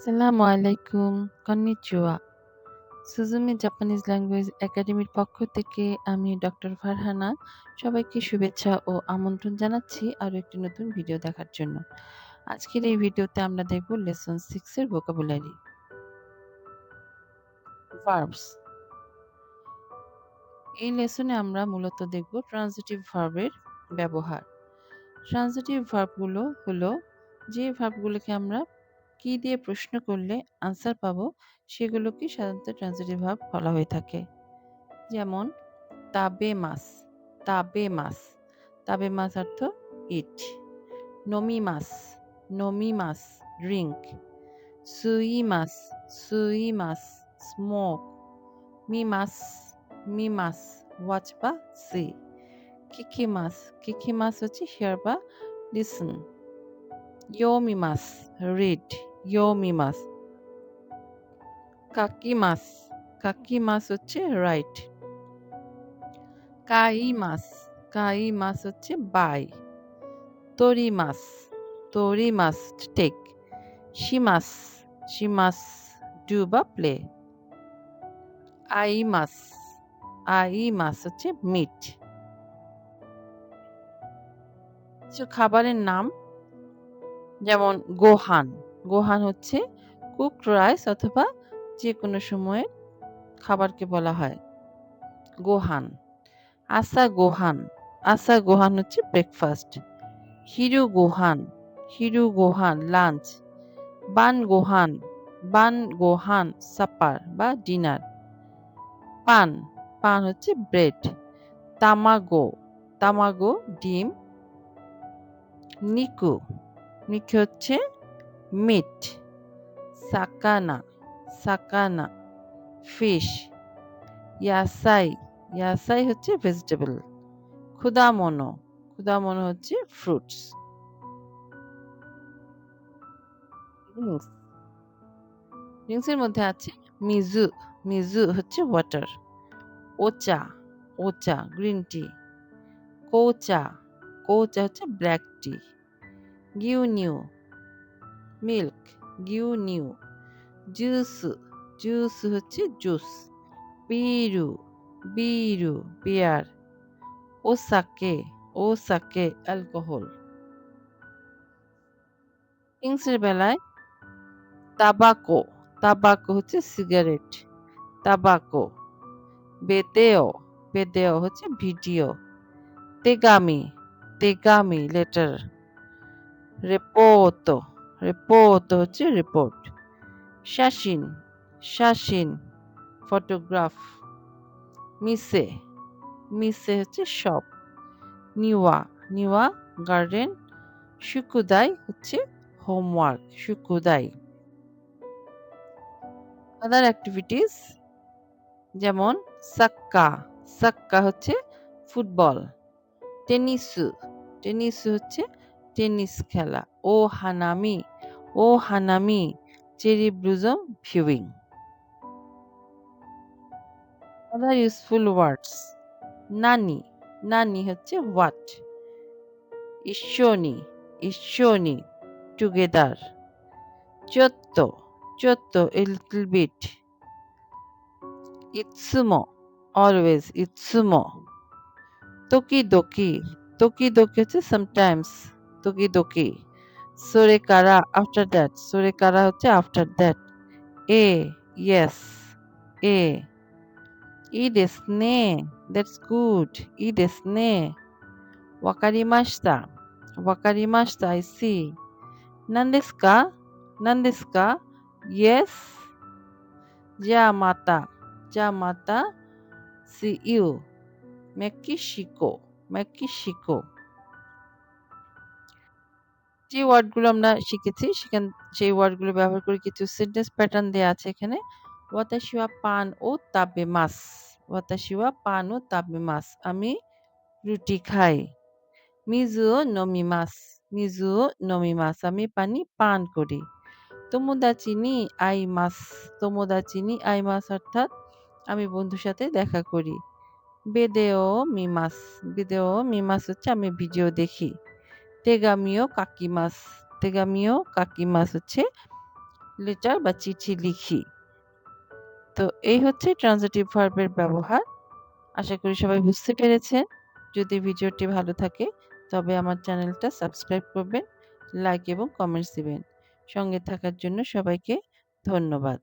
আসসালামু আলাইকুম, konnichiwa. সুজুমি Japanese language একাডেমির পক্ষ থেকে আমি ডক্টর ফারহানা সবাইকে শুভেচ্ছা ও আমন্ত্রণ জানাচ্ছি আরও একটি নতুন ভিডিও দেখার জন্য। আজকের এই ভিডিওতে আমরা দেখব লেসন 6 এর ভোকাবুলারি। ভার্বস। এই লেসনে আমরা মূলত দেখব ট্রান্সিটিভ ভার্বের ব্যবহার। ট্রান্সিটিভ ভার্বগুলো হলো যে ভার্বগুলোকে আমরা কি দিয়ে প্রশ্ন করলে আনসার পাবো সেগুলোকে সাধারণত ট্রান্সিটিভ ভার্ব বলা হয়ে থাকে। যেমন তাবেমাস, তাবেমাস, তাবেমাস অর্থ ইট। নমিমাস, নমিমাস ড্রিঙ্ক। সুইমাস, সুইমাস স্মোক। মিমাস, মিমাস ওয়াচ বা সি। কিকিমাস, কিকিমাস হচ্ছে হিয়ার বা লিসন। ইয়োমিমাস রিড, ইয়োমিমাস। কাকিমাস, কাকিমাস হচ্ছে রাইট। কাইমাস, কাইমাস হচ্ছে বাই। তোরিমাস, তোরিমাস টেক। শিমাস, শিমাস ডু বা প্লে। আইমাস, আইমাস হচ্ছে মিট। কিছু খাবারের নাম যেমন গোহান, গোহান হচ্ছে কুকড রাইস অথবা যে কোনো সময়ের খাবারকে বলা হয় গোহান। আসা গোহান, আসা গোহান হচ্ছে ব্রেকফাস্ট। হিরু গোহান, হিরু গোহান লাঞ্চ। বান গোহান, বান গোহান সাপার বা ডিনার। পান, পান হচ্ছে ব্রেড। তামাগো, তামাগো ডিম। নিকু, নিকু হচ্ছে মিট। সাকানা, সাকানা ফিশ। ইয়াসাই, ইয়াসাই হচ্ছে ভেজিটেবল। ক্ষুদামনো, ক্ষুদামনো হচ্ছে ফ্রুটস। ড্রিঙ্কস, ড্রিঙ্কসের মধ্যে আছে মিজু, মিজু হচ্ছে water. Ocha, Ocha green tea. কোচা, কোচা হচ্ছে ব্ল্যাক টি। গিউনিউ মিল্ক, গিউনিউ। জুস, জুস হচ্ছে জুস। বিরু, বিরু বিয়ার। ওসাকে, ওসাকে অ্যালকোহল। ড্রিঙ্কসের বেলায় তাবাকো, তাবাকো হচ্ছে সিগারেট। তাবাকো। বেদেও, বেদেও হচ্ছে ভিডিও। তেগামি, তেগামি লেটার। রেপোতো, রেপোতো হচ্ছে রিপোর্ট। শাসিন, শাসিন ফটোগ্রাফ। মিসে, মিসে হচ্ছে শপ। নিওয়া, নিওয়া গার্ডেন। শুকুদাই হচ্ছে হোমওয়ার্ক, শুকুদাই। আদার অ্যাক্টিভিটিস যেমন সাক্কা, সাক্কা হচ্ছে ফুটবল। টেনিসু, টেনিসু হচ্ছে টেনিস খেলা। ও হানামি, ও হানামি cherry blossom viewing. Other useful words নানি, নানি হচ্ছে হোয়াট। ঈশ্বনি, ঈশ্বনি টুগেদার। চত্তো, চত্তো এ লিটল বিট। ইৎসুমো অলওয়েজ, ইৎসুমো। তোকিদোকি, তোকিদোকি হচ্ছে সামটাইমস, তোকিদোকি। সোরেকারা আফটার দ্যাট, সোরেকারা হচ্ছে আফটার দ্যাট। এ ইয়েস, এ। ই দেসনে দ্যাটস গুড, ই দেসনে। ওয়াকারিমাশিতা, ওয়াকারিমাশিতা আই সি। নান দেসু কা, নান দেসু কা ইয়েস। যা মাতা, যা মাতা সি ইউ। Mexico, Mexico. যে ওয়ার্ডগুলো আমরা শিখেছি সেখান সেই ওয়ার্ডগুলো ব্যবহার করে কিছু সেন্টেন্স প্যাটার্ন দেয়া আছে এখানে। ওয়াতাশি ওয়া পান ও তাবেমাস, ওয়াতাশি ওয়া পান ও তাবেমাস আমি রুটি খাই। মিজু ও নমিমাস, মিজু ও নমিমাস আমি পানি পান করি। তোমোদাচি নি আইমাস, তোমোদাচি নি আইমাস অর্থাৎ আমি বন্ধুর সাথে দেখা করি। বেদেও মিমাস, বেদেও মিমাস হচ্ছে আমি ভিডিও দেখি। তেগামিও কাকিমাস, তেগামিও কাকিমাস হচ্ছে লেটার বা চিঠি লিখি। তো এই হচ্ছে ট্রান্সিটিভ ভার্বের ব্যবহার। আশা করি সবাই বুঝতে পেরেছেন। যদি ভিডিওটি ভালো থাকে তবে আমার চ্যানেলটা সাবস্ক্রাইব করবেন, লাইক এবং কমেন্টস দিবেন। সঙ্গে থাকার জন্য সবাইকে ধন্যবাদ।